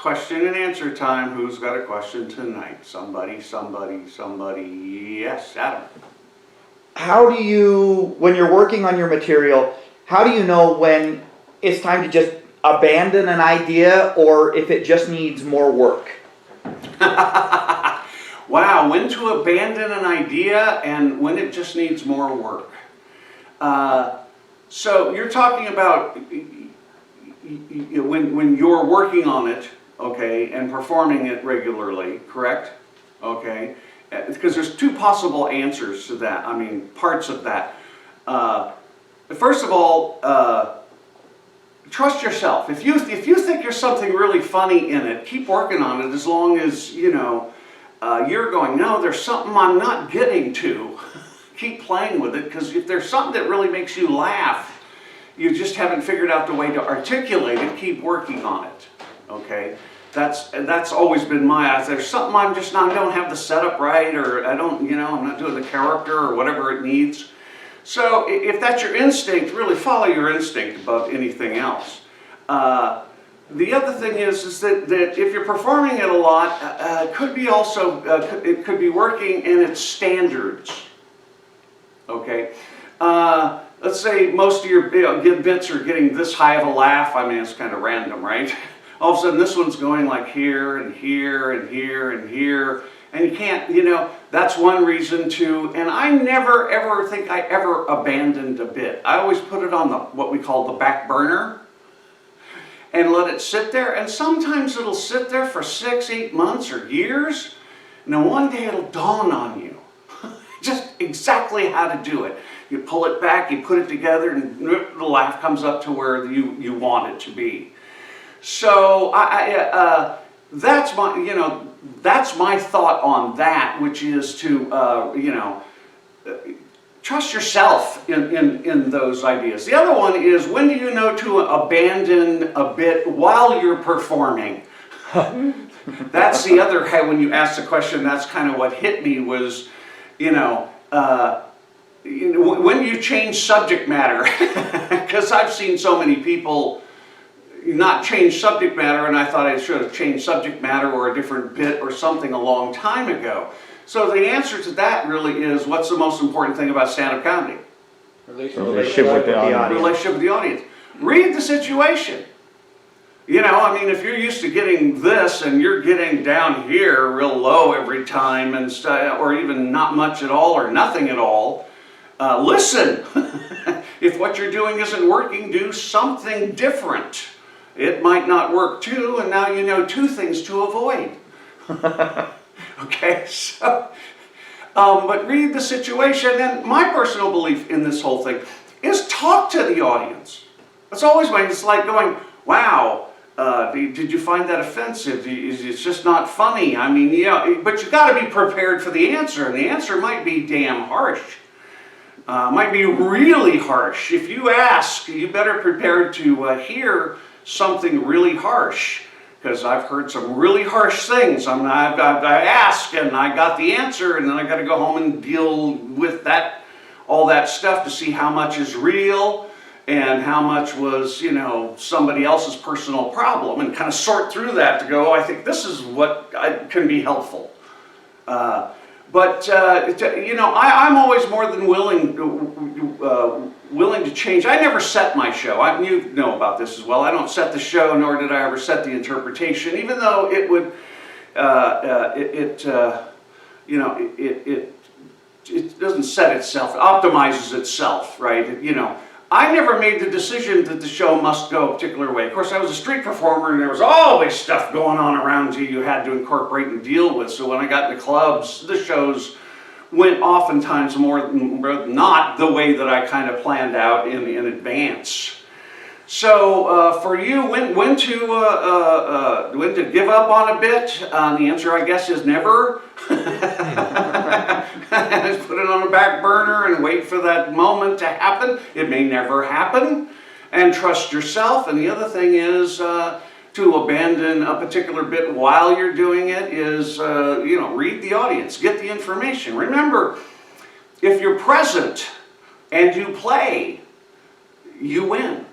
question and answer time. Who's got a question tonight? Somebody. Yes, Adam. How do you, when you're working on your material, how do you know when it's time to just abandon an idea or if it just needs more work? Wow, when to abandon an idea and when it just needs more work. So you're talking about when you're working on it, okay, and performing it regularly, correct? Okay, because there's two possible answers to that. I mean, parts of that. First of all, trust yourself. If you think you're something really funny in it, keep working on it as long as, you know, you're going, no, there's something I'm not getting to. Keep playing with it, because if there's something that really makes you laugh, you just haven't figured out the way to articulate it, keep working on it, okay? That's always been my, if there's something I don't have the setup right, or I don't, you know, I'm not doing the character or whatever it needs. So if that's your instinct, really follow your instinct above anything else. The other thing is that if you're performing it a lot, it could be also, it could be working in its standards. Okay, let's say most of your bits are getting this high of a laugh. I mean, it's kind of random, right? All of a sudden, this one's going like here and here and here and here, and you can't, you know, that's one reason to. And I never ever think I ever abandoned a bit. I always put it on what we call the back burner, and let it sit there. And sometimes it'll sit there for 6, 8 months or years, and then one day it'll dawn on you. Just exactly how to do it. You pull it back, you put it together, and the laugh comes up to where you want it to be. So that's my, you know, that's my thought on that, which is to you know, trust yourself in those ideas. The other one is, when do you know to abandon a bit while you're performing? That's the other, when you asked the question, that's kind of what hit me was, you know, when you change subject matter, because I've seen so many people not change subject matter, and I thought I should have changed subject matter or a different bit or something a long time ago. So the answer to that really is, what's the most important thing about stand-up comedy? Relationship with the audience. Relationship with the audience. Read the situation. You know, I mean, if you're used to getting this and you're getting down here real low every time, and or even not much at all or nothing at all, listen. If what you're doing isn't working, do something different. It might not work too, and now you know 2 things to avoid. Okay, so, but read the situation. And my personal belief in this whole thing is talk to the audience. It's always it's like going, wow, did you find that offensive? It's just not funny. I mean, yeah, but you got to be prepared for the answer, and the answer might be damn harsh. Might be really harsh. If you ask, you better prepare to hear something really harsh, because I've heard some really harsh things. I asked and I got the answer, and then I got to go home and deal with that, all that stuff, to see how much is real and how much was, you know, somebody else's personal problem, and kind of sort through that to go, I think this is what can be helpful. But you know, I'm always more than willing to change. I never set my show. You know about this as well. I don't set the show, nor did I ever set the interpretation, even though it would, you know, it doesn't set itself. It optimizes itself, right? You know, I never made the decision that the show must go a particular way. Of course, I was a street performer, and there was always stuff going on around you had to incorporate and deal with. So when I got into clubs, the shows went oftentimes more than not the way that I kind of planned out in advance. So for you, when to give up on a bit? The answer, I guess, is never. Just put it on the back burner and wait for that moment to happen. It may never happen. And trust yourself. And the other thing is to abandon a particular bit while you're doing it is, you know, read the audience, get the information. Remember, if you're present and you play, you win.